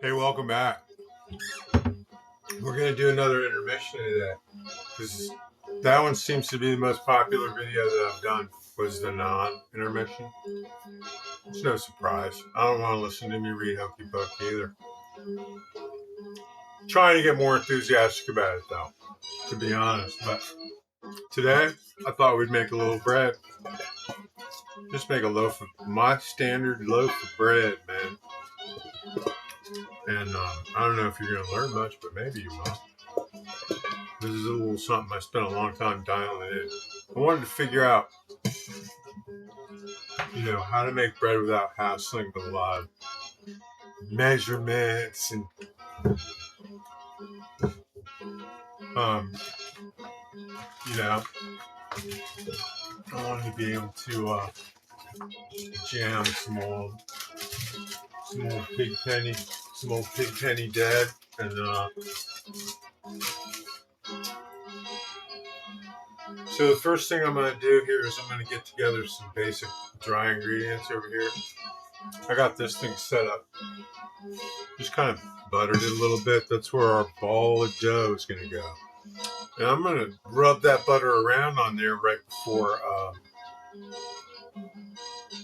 Hey, welcome back. We're going to do another intermission today because that one seems to be the most popular video that I've done was the non-intermission. It's no surprise. I don't want to listen to me read hokey pokey either. Trying to get more enthusiastic about it though, to be honest. But today, I thought we'd make a little bread. Just make a loaf of my standard loaf of bread, man. And I don't know if you're going to learn much, but maybe you will. This is a little something I spent a long time dialing in. I wanted to figure out, how to make bread without hassling with a lot of measurements and, I wanted to be able to jam some old pig penny dead, and so the first thing I'm going to do here is I'm going to get together some basic dry ingredients over here. I got this thing set up. Just kind of buttered it a little bit. That's where our ball of dough is going to go. And I'm going to rub that butter around on there right before,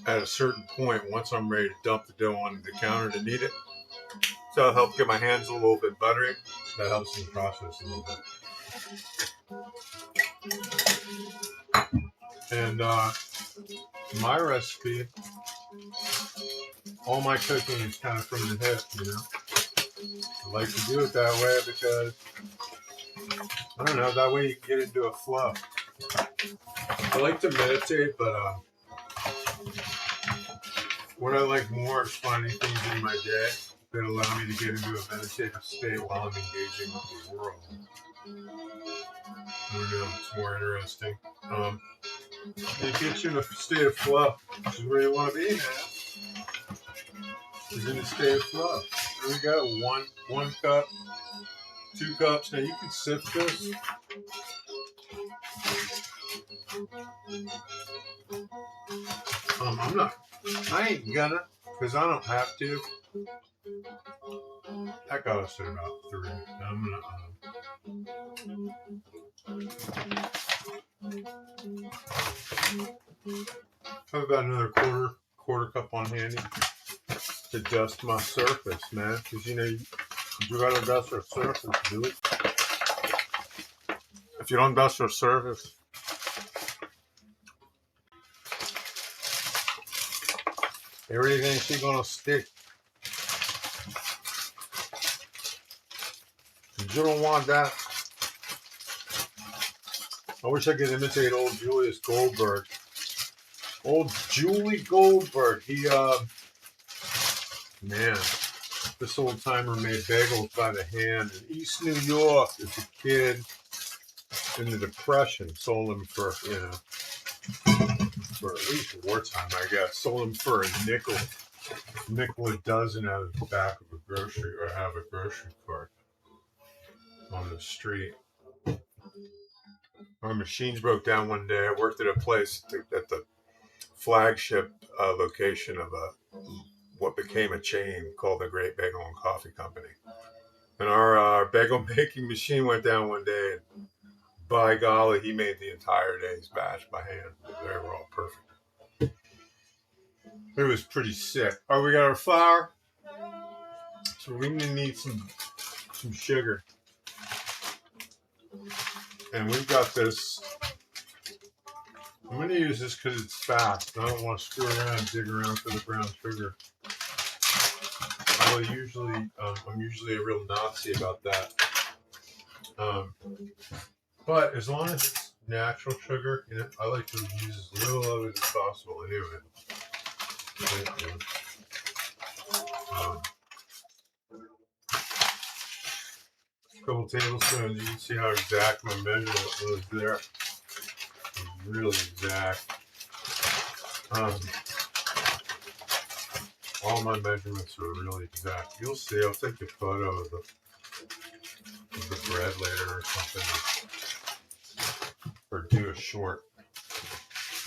at a certain point, once I'm ready to dump the dough onto the counter to knead it. So it'll help get my hands a little bit buttery. That helps in the process a little bit. And my recipe, all my cooking is kind of from the hip, I like to do it that way because, I don't know, that way you can get into a flow. I like to meditate, but what I like more is finding things in my day that allow me to get into a meditative state while I'm engaging with the world. I don't know, it's more interesting. It gets you in a state of flow, which is where you want to be, man. Is in a state of flow. There we go. One cup, 2 cups. Now you can sift this. I ain't gonna, because I don't have to. That got us at about 3. Now I'm gonna have about another quarter cup on handy to dust my surface, man. Because you gotta dust your surface, dude. If you don't dust your surface, everything's gonna stick. You don't want that. I wish I could imitate old Julius Goldberg. Old Julie Goldberg. He, man, this old timer made bagels by the hand in East New York as a kid in the Depression. Sold them for, for at least wartime, I guess. Sold them for a nickel a dozen out of the back of a grocery cart on the street. Our machines broke down one day. I worked at a place at the flagship location of what became a chain called the Great Bagel and Coffee Company. And our bagel making machine went down one day, and by golly, he made the entire day's batch by hand. They were all perfect. It was pretty sick. All right, we got our flour. So we're going to need some sugar. And we've got this. I'm going to use this because it's fast. I don't want to screw around and dig around for the brown sugar. I'm usually a real Nazi about that. But as long as it's natural sugar, I like to use as little of it as possible anyway. A couple tablespoons. You can see how exact my measurement was there. Really exact. All my measurements are really exact. You'll see. I'll take a photo of the bread later or something, or do a short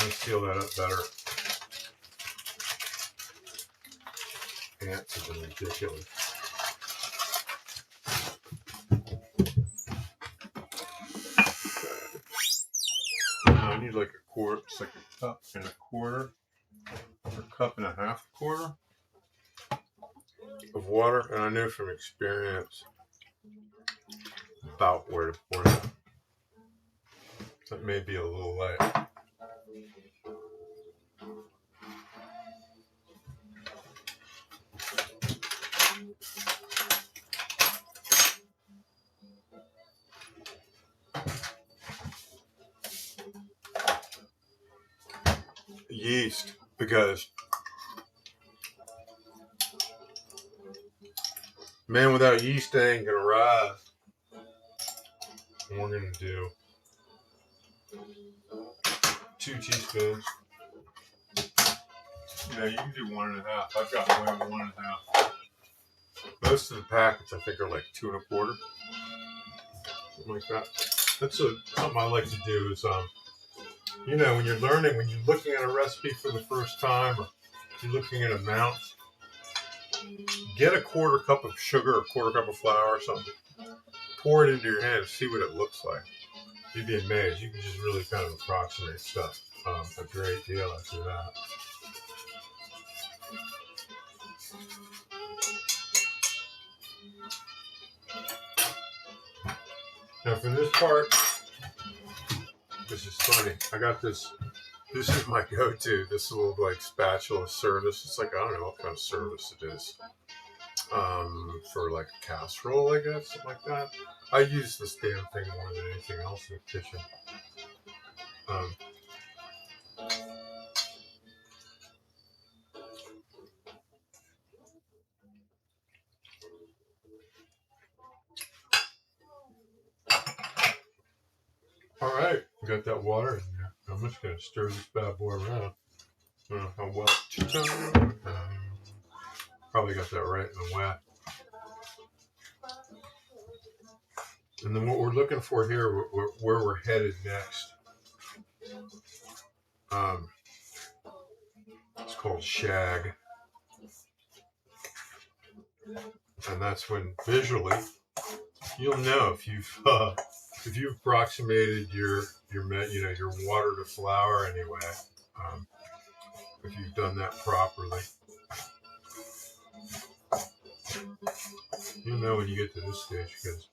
Let me seal that up better. Ants have been ridiculous. Now I need like a quart. It's like a cup and a quarter, or a cup and a half quarter of water. And I know from experience about where to pour that. That may be a little light. Yeast, because man, without yeast, they ain't gonna rise. And we're gonna do 2 teaspoons. Yeah, you can do 1.5. I've got way over 1.5. Most of the packets, I think, are like 2 1/4, something like that. That's something I like to do. Is you know, when you're learning, when you're looking at a recipe for the first time, or you're looking at amounts, get a 1/4 cup of sugar or 1/4 cup of flour or something. Pour it into your hand and see what it looks like. You'd be amazed. You can just really kind of approximate stuff a great deal after that. Now for this part, this is funny. I got this. This is my go-to. This little like spatula service. It's like, I don't know what kind of service it is. For like a casserole, I guess, something like that. I use this damn thing more than anything else in the kitchen. All right, we got that water in there. I'm just gonna stir this bad boy around. I don't know how well. Probably got that right and wet. And then what we're looking for here, where we're headed next, it's called shag, and that's when visually you'll know if you've approximated your water to flour anyway, if you've done that properly. You'll know when you get to this stage, because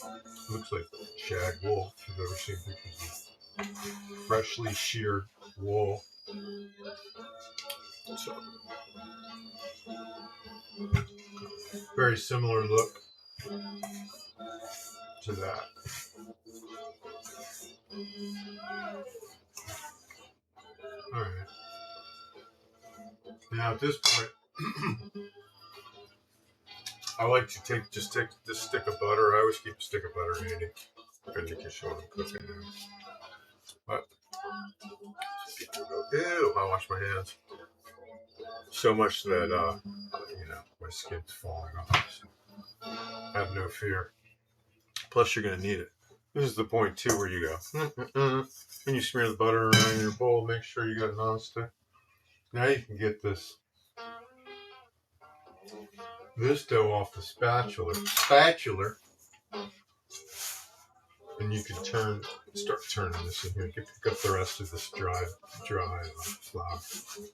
it looks like shag wool. If you've ever seen pictures of freshly sheared wool. So, very similar look to that. All right. Now at this point, I like to take this stick of butter. I always keep a stick of butter handy, in case you want to cook it. But ew, I wash my hands so much that my skin's falling off. So have no fear. Plus, you're gonna need it. This is the point too, where you go. When you smear the butter around your bowl, make sure you got a nonstick. Now you can get this dough off the spatula, and you can start turning this in here. You can pick up the rest of this dry flour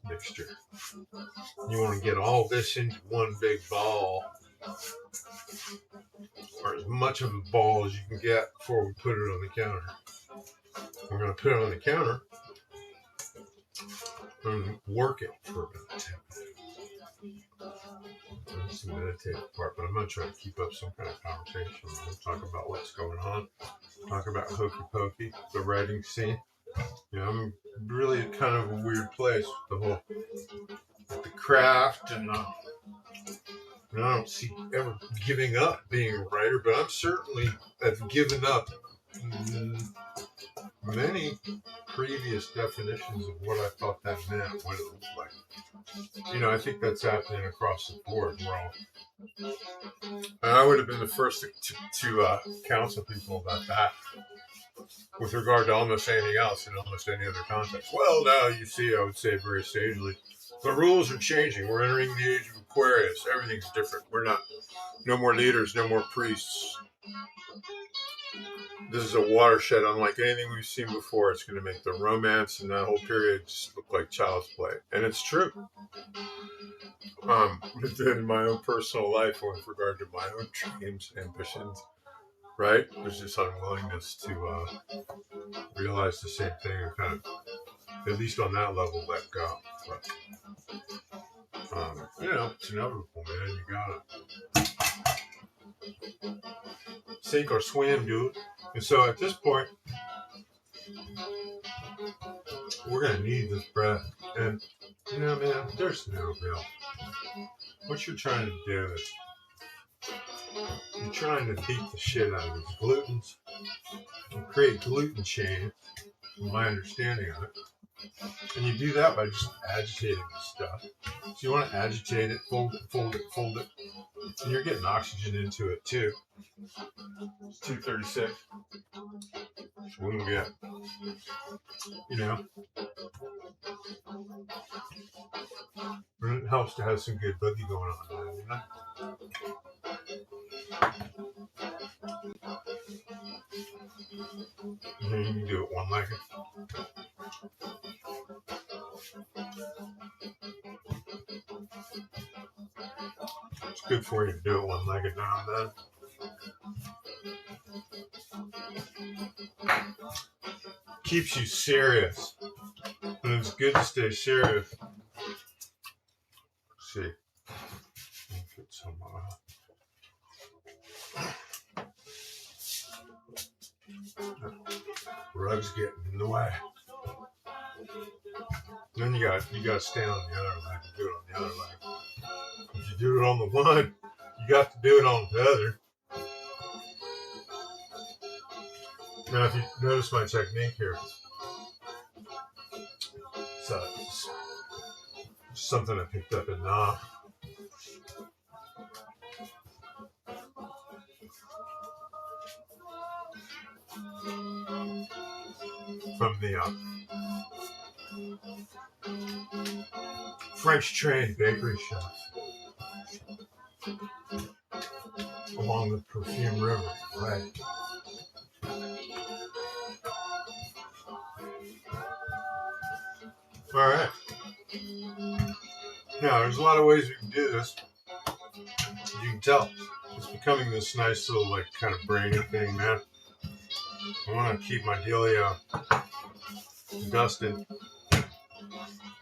mixture. You want to get all this into one big ball, or as much of a ball as you can get before we put it on the counter. We're going to put it on the counter and work it for about 10 minutes. That's the meditative part, but I'm not trying to keep up some kind of conversation. I'm talking about what's going on. Talk about Hokey Pokey, the writing scene. I'm really kind of a weird place with the craft, and I don't see ever giving up being a writer, but I'm certainly have given up many previous definitions of what I thought that meant, what it looked like. I think that's happening across the board. And I would have been the first to counsel people about that. with regard to almost anything else in almost any other context. Well, now you see, I would say very sagely, the rules are changing. We're entering the age of Aquarius. Everything's different. We're not, no more leaders, no more priests. This is a watershed unlike anything we've seen before. It's going to make the romance and that whole period just look like child's play. And it's true. Within my own personal life, with regard to my own dreams, ambitions, right? There's this unwillingness to realize the same thing and kind of, at least on that level, let go. But, it's inevitable, man. You gotta sink or swim, dude. And so at this point, we're gonna need this breath. And man, there's no real. What you're trying to do is you're trying to beat the shit out of these glutens and create gluten chains, from my understanding of it. And you do that by just agitating the stuff. So you want to agitate it, fold it, fold it, fold it. And you're getting oxygen into it too. It's 236. So we can get, it helps to have some good boogie going on, man, And then you can do it one-legged. It's good for you to do it one-legged now and then. Keeps you serious. And it's good to stay serious. Let's see. Get some rugs getting in the way. Then you gotta stand on the other leg and do it on the other leg. If you do it on the one, you got to do it on the other. Now, if you notice my technique here, it's something I picked up in Nam. From the French trained bakery chef along the Perfume River, right? All right. Now, there's a lot of ways we can do this. You can tell it's becoming this nice little, kind of brainy thing, man. I want to keep my dealio dusted.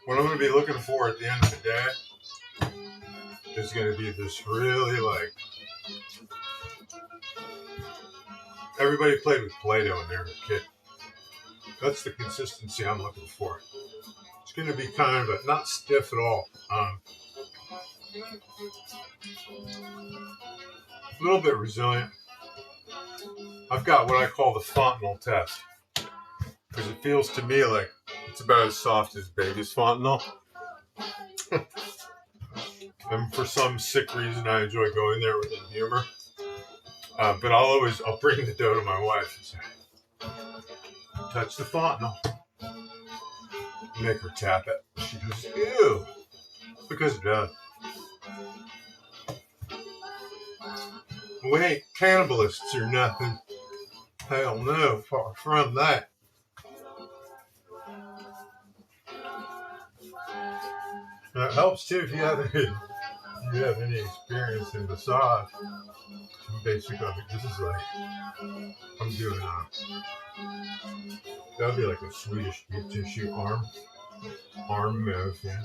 What I'm going to be looking for at the end of the day is going to be this really, everybody played with Play-Doh when they were a kid. That's the consistency I'm looking for. It's going to be kind of not stiff at all. A little bit resilient. I've got what I call the fontanel test, because it feels to me like it's about as soft as baby's fontanel. And for some sick reason, I enjoy going there with humor. But I'll bring the dough to my wife and say, touch the fontanel. Make her tap it. She goes, ew. Because it does. We ain't cannibalists or nothing. Hell no, far from that. And it helps too if you have any experience in massage. Basic of it. This is I'm doing that would be like a Swedish deep tissue arm move, yeah.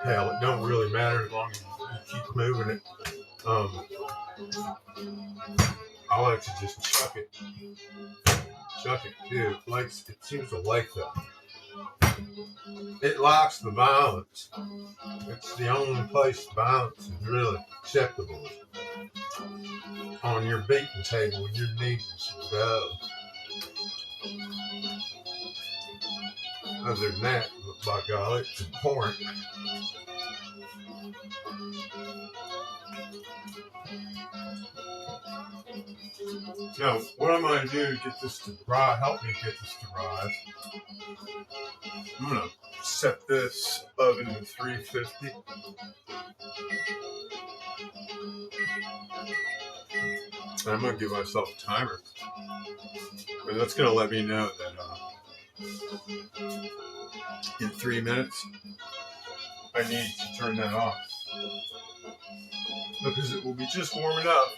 Hell, it don't really matter as long as you keep moving it. I like to just chuck it too. It seems to like that. It likes the violence. It's the only place violence is really acceptable. On your beating table when you're needing some dough. Other than that, by golly, it's important. Now, what I'm going to do to get this to rise, help me get this to rise, I'm going to set this oven to 350. And I'm going to give myself a timer. And that's going to let me know that in 3 minutes, I need to turn that off. Because it will be just warm enough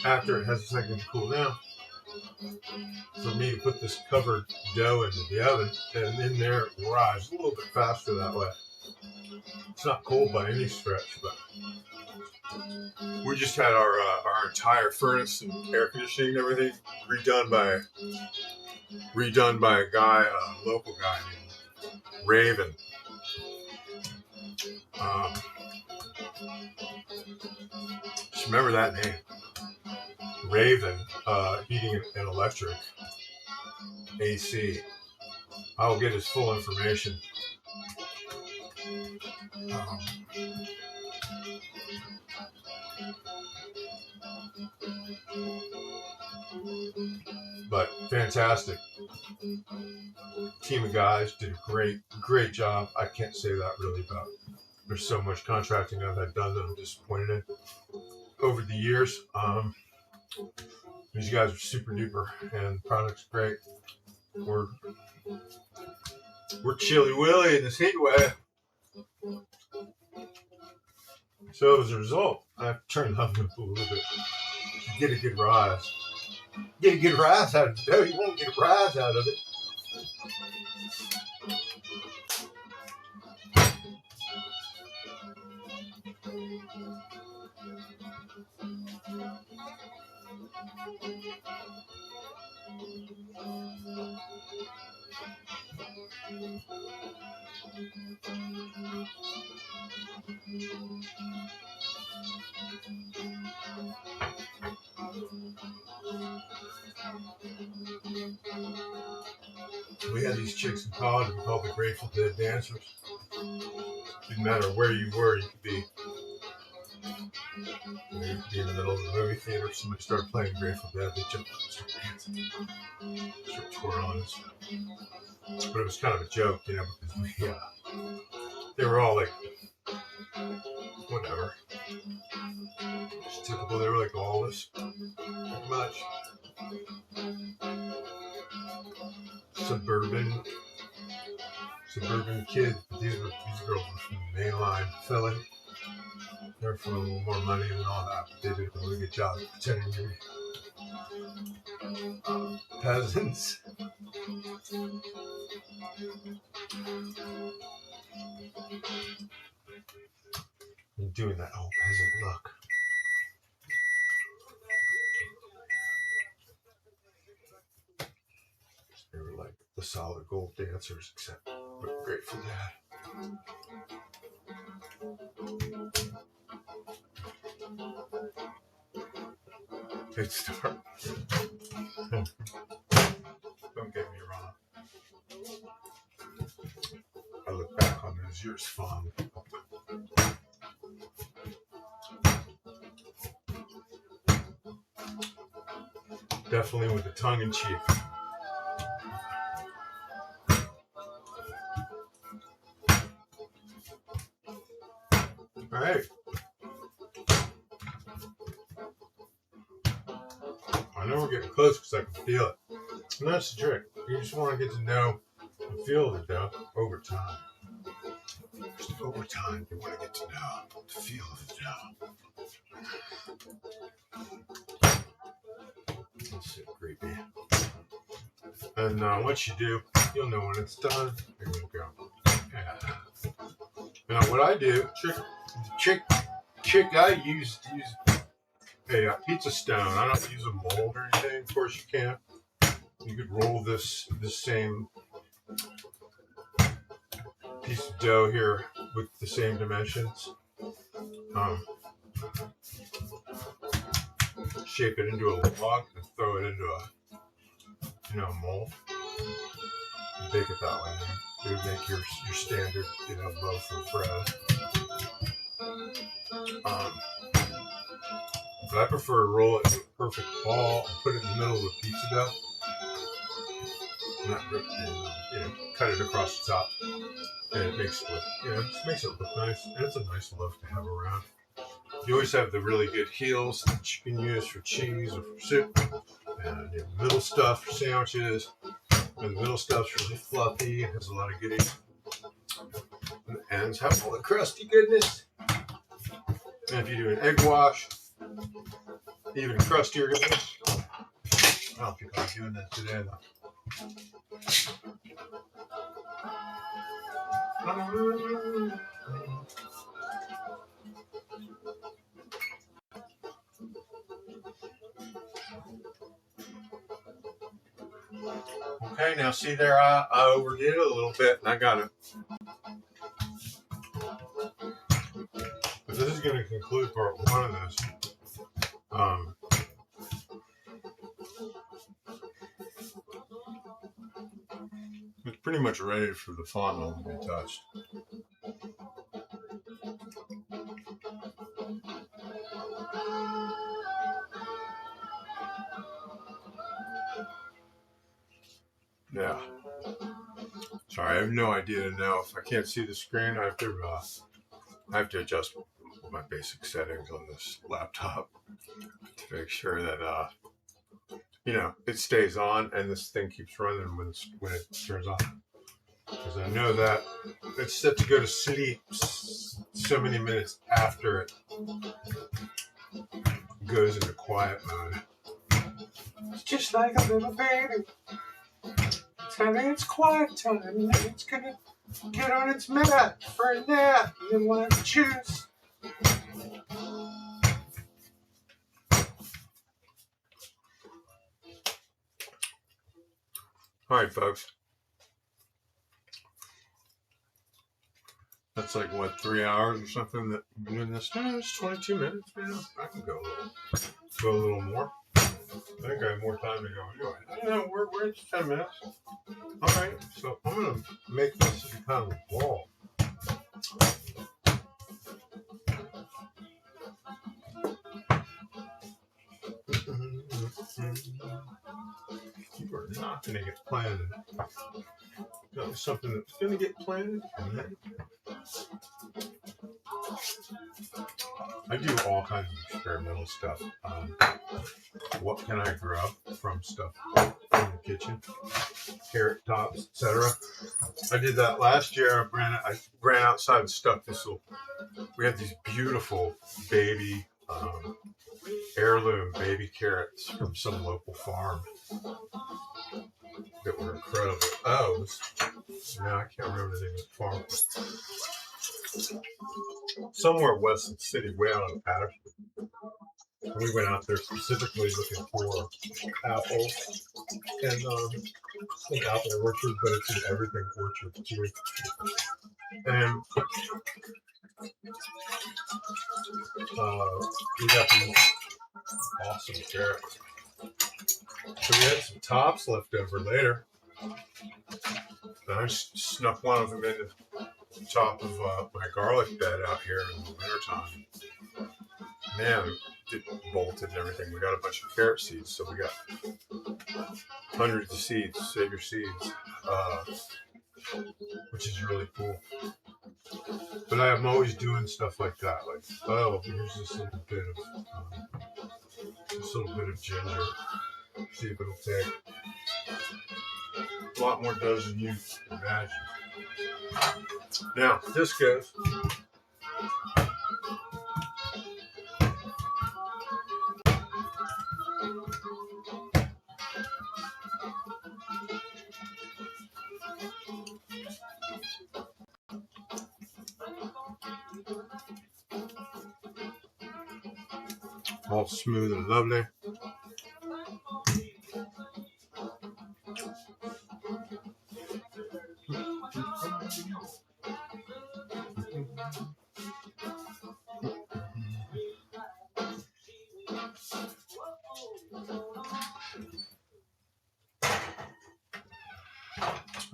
after it has a second to cool down for me to put this covered dough into the oven, and in there it will rise a little bit faster that way. It's not cold by any stretch, but we just had our entire furnace and air conditioning and everything redone by a guy, a local guy named Raven. Just remember that name, Raven, Heating and Electric, AC. I'll get his full information. But fantastic team of guys, did a great job. I can't say that really about. There's so much contracting I've had done that I'm disappointed in over the years. These guys are super duper, and the product's great. We're chilly willy in this heat wave. So as a result, I have to turn the oven up a little bit to get a good rise. Get a good rise out of the dough. You won't get a rise out of it. We had these chicks in college we called the Grateful Dead dancers. Didn't matter where you were, you could be. You could be in the middle of the movie theater, somebody started playing Grateful Dead, they jumped up and started dancing, started twirling. But it was kind of a joke, because they were all like, whatever. It's typical, they were like all this, pretty much. Suburban kids, but these girls were from mainline Philly. They're for a little more money and all that, but they did a really good job of pretending to be peasants. And doing that whole peasant look. They were like the solid gold dancers, except with Grateful Dead. Good start. Don't get me wrong. I look back on those years fond. Definitely with the tongue in cheek. All right. I know we're getting close because I can feel it. And that's the trick. You just want to get to know and feel the dough over time. Just over time, you want to get to know the feel of the dough. That's so creepy. And once you do, you'll know when it's done. There you go. Yeah. Now what I do, trick I use a pizza stone. I don't use a mold or anything. Of course you can. You could roll this same piece of dough here with the same dimensions. Shape it into a log and throw it into a mold. bake it that way. You would make your standard, loaf of bread. But I prefer to roll it into a perfect ball and put it in the middle of the pizza dough. And cut it across the top. And it makes it look, just makes it look nice. And it's a nice loaf to have around. You always have the really good heels that you can use for cheese or for soup. And the middle stuff for sandwiches. And the middle stuff's really fluffy. It has a lot of goodies. And the ends have all the crusty goodness. And if you do an egg wash, even crustier goodness. I don't think I'm doing that today though. Okay, now see there, I overdid it a little bit, and I got it. But this is going to conclude part one of this. It's pretty much ready for the fondant to be touched. Yeah. Sorry, I have no idea now. If I can't see the screen, I have to adjust my basic settings on this laptop to make sure that it stays on and this thing keeps running when it turns on. Because I know that it's set to go to sleep so many minutes after it goes into quiet mode. It's just like a little baby. It's having its quiet time, and then it's gonna get on its mat for a nap, and then we'll have to choose. Alright, folks. That's like, what, 3 hours or something that I'm doing this? No, it's 22 minutes, man. I can go a little more. I think I have more time to go anyway. I don't know, we're at 10 minutes. Alright, so I'm going to make this into kind of a ball. You are not going to get planted. That was something that's going to get planted. I do all kinds of experimental stuff. What can I grow from stuff in the kitchen? Carrot tops, etc. I did that last year. I ran outside and stuck this little. We had these beautiful baby heirloom baby carrots from some local farm that were incredible. Oh, now I can't remember the name of the farm. Somewhere west of the city, way out on Patterson. We went out there specifically looking for apples and an apple orchard, but it's an everything orchard too. And we got these awesome carrots. So we had some tops left over later. And I just snuck one of them into the top of my garlic bed out here in the wintertime. Man, it bolted and everything. We got a bunch of carrot seeds, so we got hundreds of seeds. Save your seeds, which is really cool. But I'm always doing stuff like that. Like, oh, here's this little bit of ginger. See if it'll take. A lot more does than you imagine. Now, this goes. All smooth and lovely.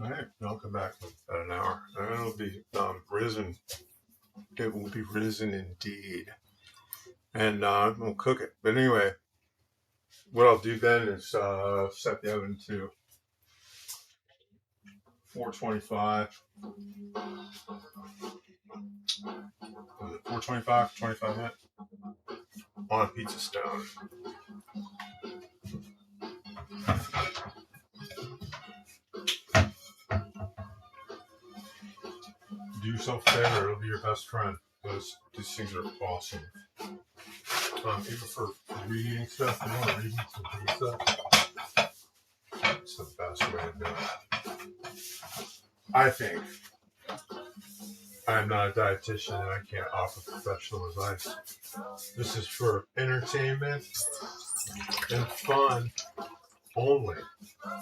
right, I'll come back in about an hour. And it'll be risen. It will be risen indeed. And we'll cook it. But anyway, what I'll do then is set the oven to 425. 425, 25 minutes on a pizza stone. Do yourself a favor, it'll be your best friend. These things are awesome. Even for reading stuff, you want to read some pizza. It's the best way to do it. I think. I'm not a dietitian and I can't offer professional advice. This is for entertainment and fun only,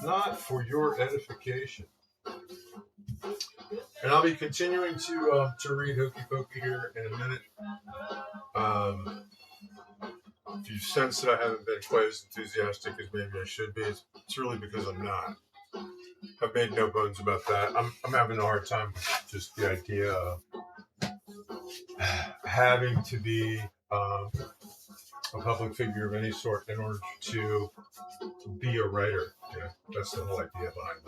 not for your edification. And I'll be continuing to read Hokey Pokey here in a minute. If you sense that I haven't been quite as enthusiastic as maybe I should be, it's really because I'm not. I've made no bones about that. I'm having a hard time with just the idea of having to be a public figure of any sort in order to be a writer. You know, that's the whole idea behind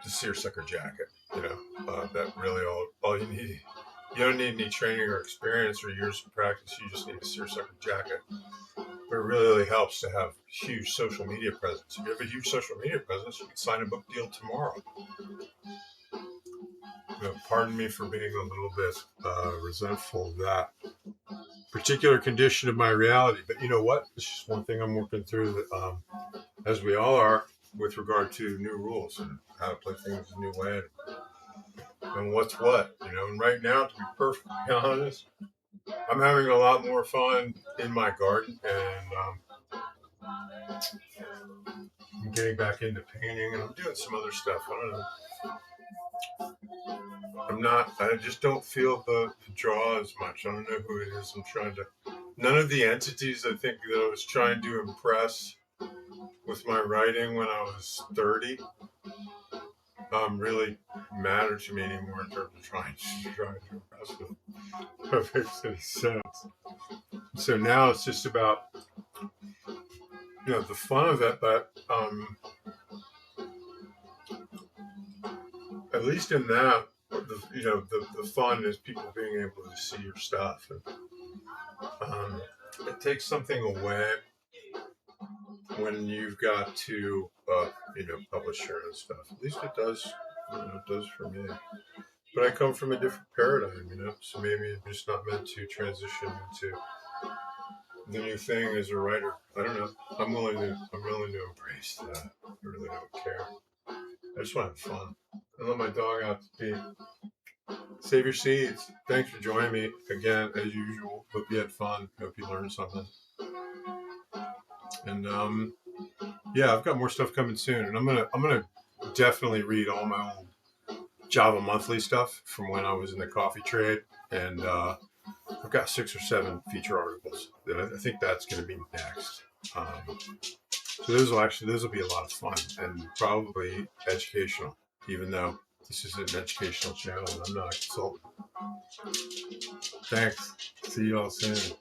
the seersucker jacket. You know, that really all you need. You don't need any training or experience or years of practice. You just need a seersucker jacket. But it really helps to have huge social media presence. If you have a huge social media presence, you can sign a book deal tomorrow. You know, pardon me for being a little bit resentful of that particular condition of my reality. But you know what? It's just one thing I'm working through, that, as we all are, with regard to new rules and how to play things a new way. And what's what, you know. And right now, to be perfectly honest, I'm having a lot more fun in my garden, and I'm getting back into painting, and I'm doing some other stuff. I don't know. I just don't feel the draw as much. I don't know who it is I'm trying to. None of the entities I think that I was trying to impress with my writing when I was 30 really matter to me anymore in terms of trying to impress them. If that makes any sense. So now it's just about, you know, the fun of it, but at least in that, the fun is people being able to see your stuff. And it takes something away when you've got to, publish your own stuff. At least it does. It does for me. But I come from a different paradigm, so maybe I'm just not meant to transition into the new thing as a writer. I don't know. I'm willing to embrace that. I really don't care. I just want to have fun. I let my dog out to pee. Save your seeds. Thanks for joining me again, as usual. Hope you had fun. Hope you learned something. And I've got more stuff coming soon, and I'm gonna definitely read all my old Java Monthly stuff from when I was in the coffee trade, and I've got 6 or 7 feature articles that I think that's going to be next. So those will be a lot of fun and probably educational, even though this is an educational channel and I'm not a consultant. Thanks. See you all soon.